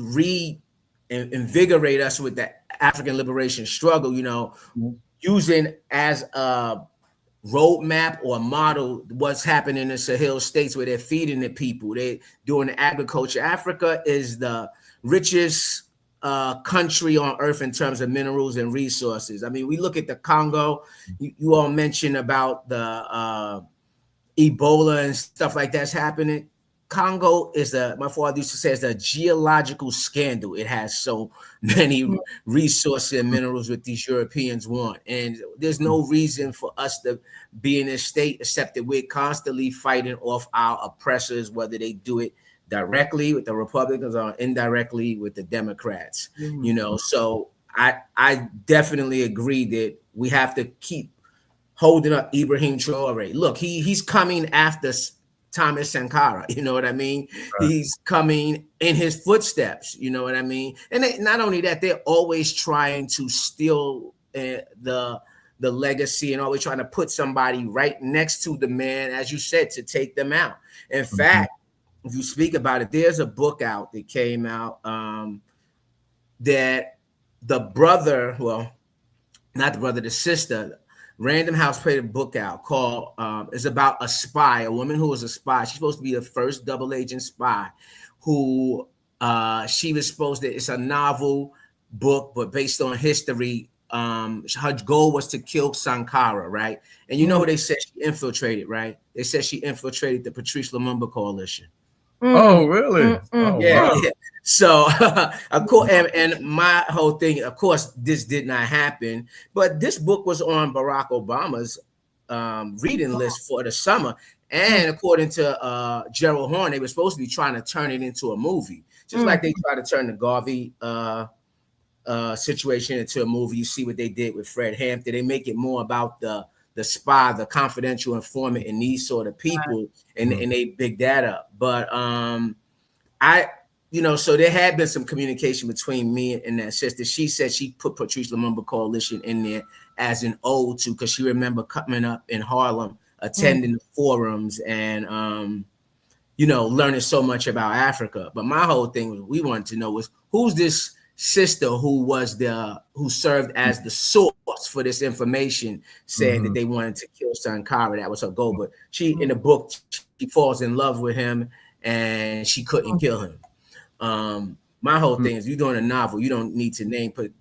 reinvigorate us with the African liberation struggle, you know, using as a roadmap or model what's happening in the Sahel states where they're feeding the people, they doing the agriculture. Africa is the richest country on earth in terms of minerals and resources. I mean, we look at the Congo. You all mentioned about the Ebola and stuff like that's happening. Congo is my father used to say, it's a geological scandal. It has so many resources and minerals that these Europeans want. And there's no reason for us to be in this state, except that we're constantly fighting off our oppressors, whether they do it directly with the Republicans or indirectly with the Democrats. You know, so I definitely agree that we have to keep holding up Ibrahim Traore. Look, he's coming after Thomas Sankara, you know what I mean? Right. He's coming in his footsteps, you know what I mean? And not only that, they're always trying to steal the legacy and always trying to put somebody right next to the man, as you said, to take them out. In fact, if you speak about it, there's a book out that came out that the brother, well, not the brother, the sister, Random House put a book out called, it's about a spy, a woman who was a spy. She's supposed to be the first double agent spy who she was supposed to, it's a novel book, but based on history. Her goal was to kill Sankara, right? And you know who they said she infiltrated, right? They said she infiltrated the Patrice Lumumba coalition. Oh, really? Oh, yeah, wow. yeah. So, of course, and my whole thing, of course, this did not happen, but this book was on Barack Obama's reading list for the summer. And according to Gerald Horne, they were supposed to be trying to turn it into a movie, just like they tried to turn the Garvey situation into a movie. You see what they did with Fred Hampton. They make it more about the spy, the confidential informant, and these sort of people, and they big that up. But so there had been some communication between me and that sister. She said she put Patrice Lumumba Coalition in there as an ode to, because she remember coming up in Harlem, attending the forums and learning so much about Africa. But my whole thing was, we wanted to know was, who's this sister who served as the source for this information, saying that they wanted to kill Sankara. That was her goal. But she, in the book, she falls in love with him and she couldn't kill him. My whole thing is, you're doing a novel, you don't need to name, but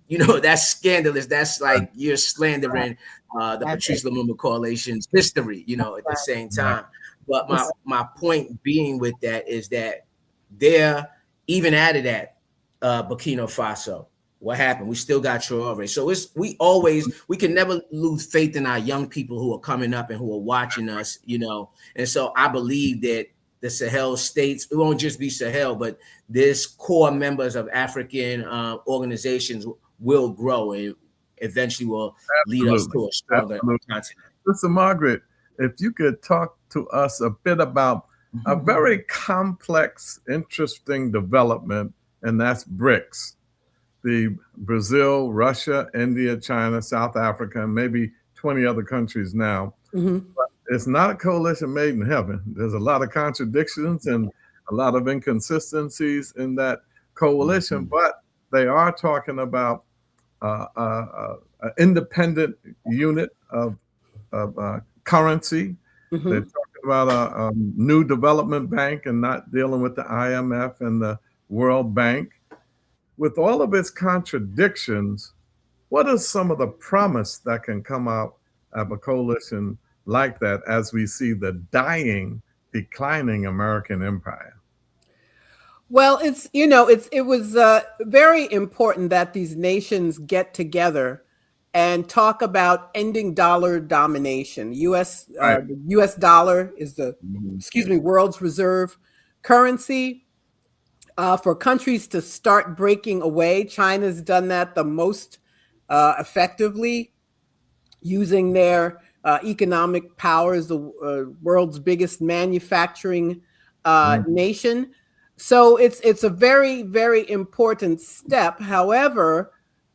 that's scandalous. That's like you're slandering the Patrice Lumumba Coalition's history, at the same time. But my point being with that is that they're even added at Burkina Faso. What happened? We still got Traore. So we can never lose faith in our young people who are coming up and who are watching us, And so I believe that the Sahel states, it won't just be Sahel, but this core members of African organizations will grow and eventually will lead us to a stronger continent. Listen, Margaret, if you could talk to us a bit about a very complex, interesting development, and that's BRICS. The Brazil, Russia, India, China, South Africa, and maybe 20 other countries now. But it's not a coalition made in heaven. There's a lot of contradictions and a lot of inconsistencies in that coalition, but they are talking about an independent unit of currency. They're talking about a new development bank and not dealing with the IMF and the World Bank. With all of its contradictions, what is some of the promise that can come out of a coalition like that as we see the dying, declining American empire? Well, it was very important that these nations get together and talk about ending dollar domination. The U.S. dollar is the world's reserve currency. For countries to start breaking away, China's done that the most effectively, using their economic power as the world's biggest manufacturing nation. So it's a very, very important step. However,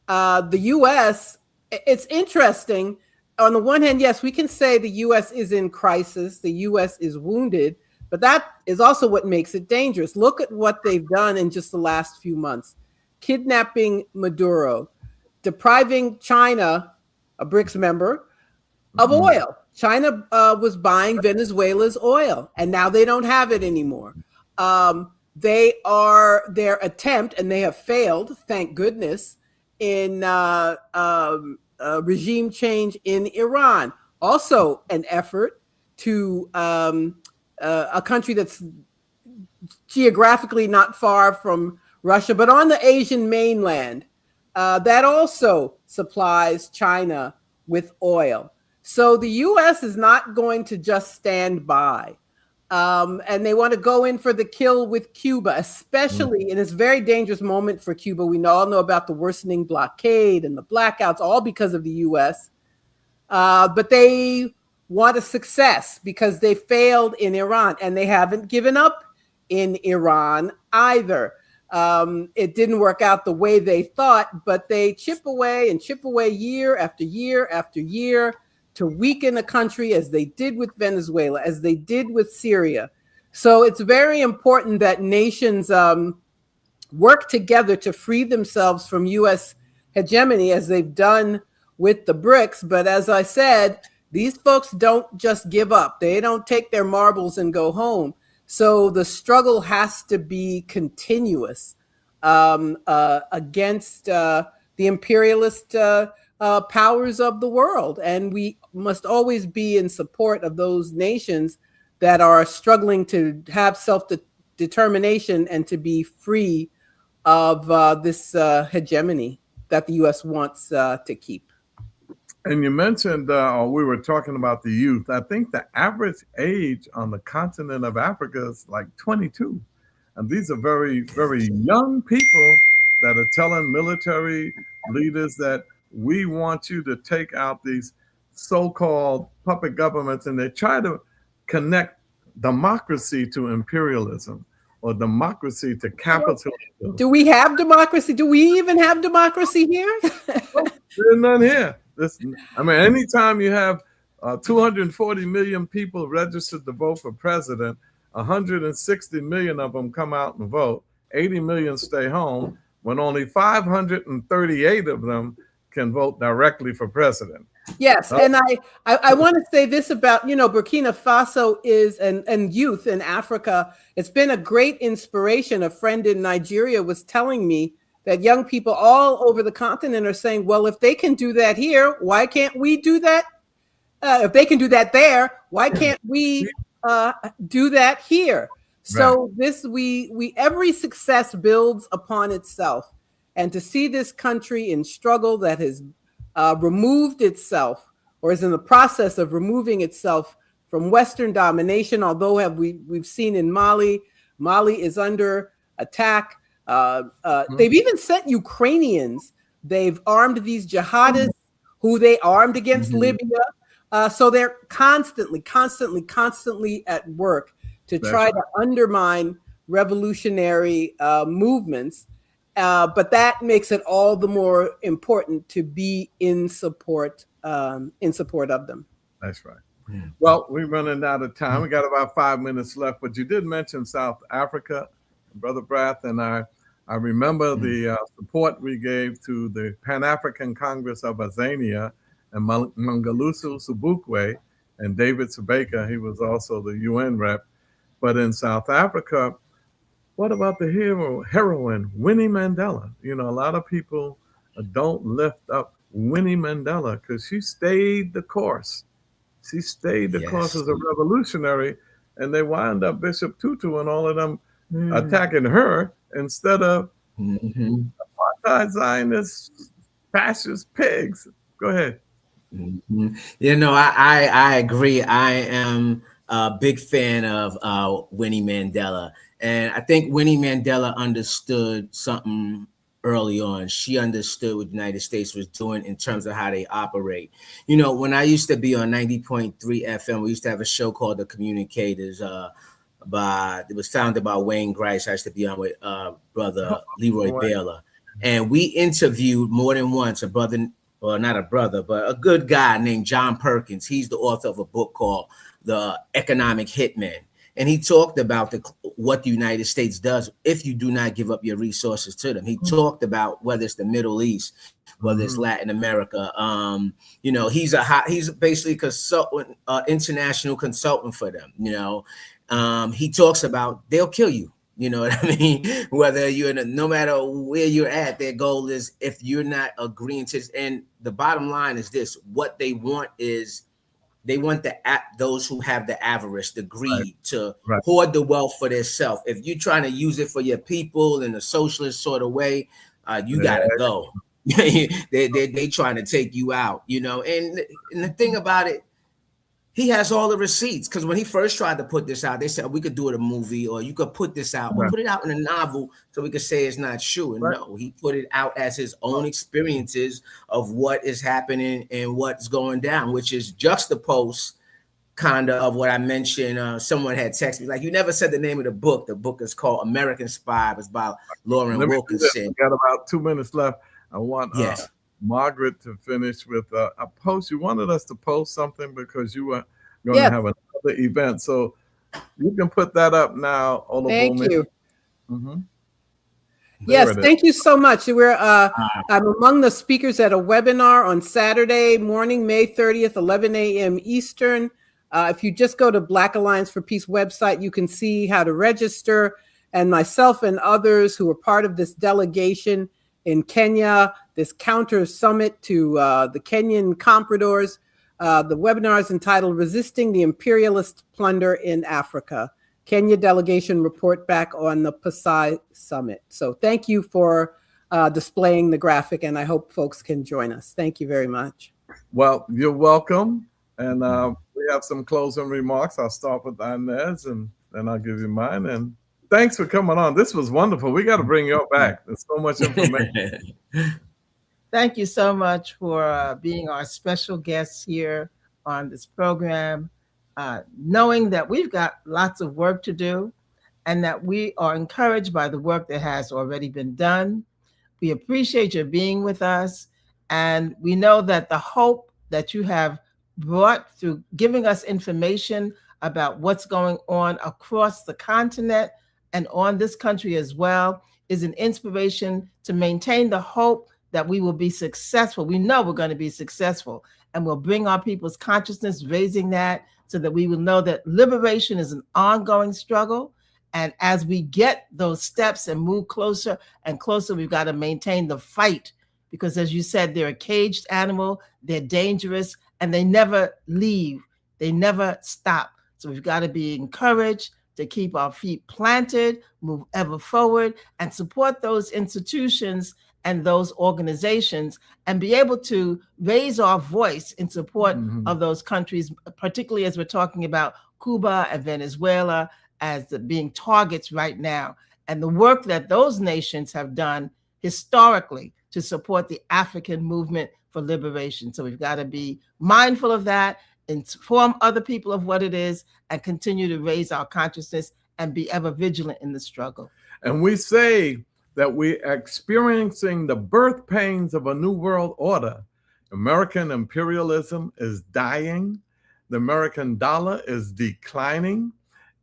the U.S., it's interesting. On the one hand, yes, we can say the U.S. is in crisis. The U.S. is wounded, but that is also what makes it dangerous. Look at what they've done in just the last few months. Kidnapping Maduro, depriving China, a BRICS member, of oil. China was buying Venezuela's oil, and now they don't have it anymore. Their attempt, and they have failed, thank goodness, in regime change in Iran. Also an effort to a country that's geographically not far from Russia, but on the Asian mainland, that also supplies China with oil. So the U.S. is not going to just stand by. And they want to go in for the kill with Cuba, especially in this very dangerous moment for Cuba. We all know about the worsening blockade and the blackouts, all because of the U.S. But they want a success because they failed in Iran, and they haven't given up in Iran either. It didn't work out the way they thought, but they chip away year after year after year to weaken a country, as they did with Venezuela, as they did with Syria. So it's very important that nations work together to free themselves from U.S. hegemony, as they've done with the BRICS. But as I said, these folks don't just give up. They don't take their marbles and go home. So the struggle has to be continuous against the imperialist powers of the world. And we must always be in support of those nations that are struggling to have self-determination and to be free of this hegemony that the U.S. wants to keep. And you mentioned, we were talking about the youth. I think the average age on the continent of Africa is like 22. And these are very, very young people that are telling military leaders that we want you to take out these so-called puppet governments, and they try to connect democracy to imperialism or democracy to capitalism. Do we have democracy? Do we even have democracy here? There's none here. Anytime you have 240 million people registered to vote for president, 160 million of them come out and vote, 80 million stay home, when only 538 of them can vote directly for president. Yes, and I want to say this about, Burkina Faso is, and youth in Africa, it's been a great inspiration. A friend in Nigeria was telling me that young people all over the continent are saying, well, if they can do that here, why can't we do that? If they can do that there, why can't we do that here? So every success builds upon itself. And to see this country in struggle that has removed itself, or is in the process of removing itself from Western domination, although we've seen in Mali is under attack. They've even sent Ukrainians. They've armed these jihadists who they armed against Libya. So they're constantly at work to try to undermine revolutionary movements. But that makes it all the more important to be in support of them. That's right. Well, we're running out of time. We got about 5 minutes left, but you did mention South Africa, Brother Brath, and I remember the support we gave to the Pan-African Congress of Azania and Mangaliswa Sobukwe and David Sabeka. He was also the UN rep. But in South Africa, what about the heroine, Winnie Mandela? You know, a lot of people don't lift up Winnie Mandela because she stayed the course. She stayed the course as a revolutionary, and they wind up Bishop Tutu and all of them attacking her instead of apartheid Zionist fascist pigs. Go ahead. You know, I agree. I am a big fan of Winnie Mandela. And I think Winnie Mandela understood something early on. She understood what the United States was doing in terms of how they operate. You know, when I used to be on 90.3 FM, we used to have a show called The Communicators. It was founded by Wayne Grice. I used to be on with brother Leroy Baylor. And we interviewed more than once a brother, well, not a brother, but a good guy named John Perkins. He's the author of a book called The Economic Hitman. And he talked about what the United States does if you do not give up your resources to them. He talked about whether it's the Middle East, whether it's Latin America. You know, he's basically consultant, international consultant for them. You know, he talks about they'll kill you. You know what I mean? Whether you're no matter where you're at, their goal is if you're not agreeing to. And the bottom line is this: what they want is. They want those who have the avarice, the greed, to hoard the wealth for themselves. If you're trying to use it for your people in a socialist sort of way, you gotta go. they trying to take you out, you know. And the thing about it, he has all the receipts, because when he first tried to put this out, they said we could do it a movie, or you could put this out, but put it out in a novel so we could say it's not true. And no, he put it out as his own experiences of what is happening and what's going down, which is juxtaposed kind of what I mentioned. Someone had texted me, like, you never said the name of the book. The book is called American Spy. It was by Lauren Wilkinson. We got about 2 minutes left. I want Margaret to finish with a post. You wanted us to post something because you were going to have another event. So you can put that up now. Thank you. Yes, thank you so much. I'm among the speakers at a webinar on Saturday morning, May 30th, 11 a.m. Eastern. If you just go to Black Alliance for Peace website, you can see how to register. And myself and others who are part of this delegation in Kenya, this counter summit to the Kenyan compradors. The webinar is entitled Resisting the Imperialist Plunder in Africa. Kenya delegation report back on the P.O.W.E.R summit. So thank you for displaying the graphic, and I hope folks can join us. Thank you very much. Well, you're welcome. And we have some closing remarks. I'll start with Inez, and then I'll give you mine. And thanks for coming on. This was wonderful. We got to bring you back. There's so much information. Thank you so much for being our special guests here on this program. Knowing that we've got lots of work to do and that we are encouraged by the work that has already been done. We appreciate your being with us. And we know that the hope that you have brought through giving us information about what's going on across the continent and on this country as well is an inspiration to maintain the hope that we will be successful. We know we're going to be successful, and we'll bring our people's consciousness, raising that so that we will know that liberation is an ongoing struggle. And as we get those steps and move closer and closer, we've got to maintain the fight, because as you said, they're a caged animal, they're dangerous, and they never leave. They never stop. So we've got to be encouraged to keep our feet planted, move ever forward, and support those institutions and those organizations, and be able to raise our voice in support of those countries, particularly as we're talking about Cuba and Venezuela as being targets right now, and the work that those nations have done historically to support the African movement for liberation. So we've got to be mindful of that, inform other people of what it is, and continue to raise our consciousness and be ever vigilant in the struggle. And we say that we are experiencing the birth pains of a new world order. American imperialism is dying. The American dollar is declining,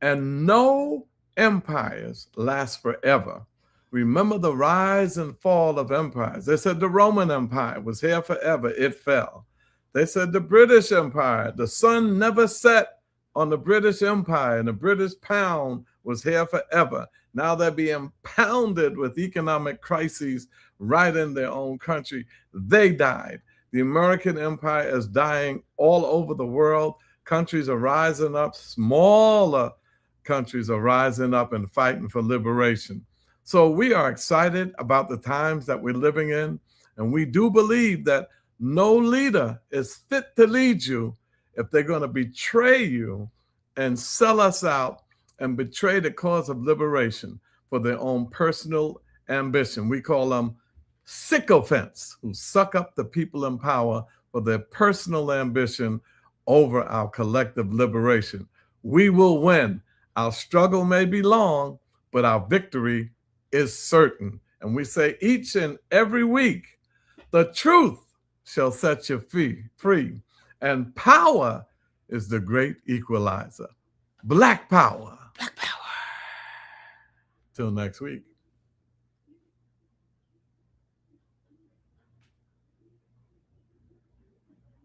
and no empires last forever. Remember the rise and fall of empires. They said the Roman Empire was here forever. It fell. They said the British Empire, the sun never set on the British Empire, and the British pound was here forever. Now they're being pounded with economic crises right in their own country. They died. The American empire is dying all over the world. Countries are rising up. Smaller countries are rising up and fighting for liberation. So we are excited about the times that we're living in. And we do believe that no leader is fit to lead you if they're going to betray you and sell us out and betray the cause of liberation for their own personal ambition. We call them sycophants who suck up the people in power for their personal ambition over our collective liberation. We will win. Our struggle may be long, but our victory is certain. And we say each and every week, the truth shall set you free, and power is the great equalizer. Black power. Black power. Till next week.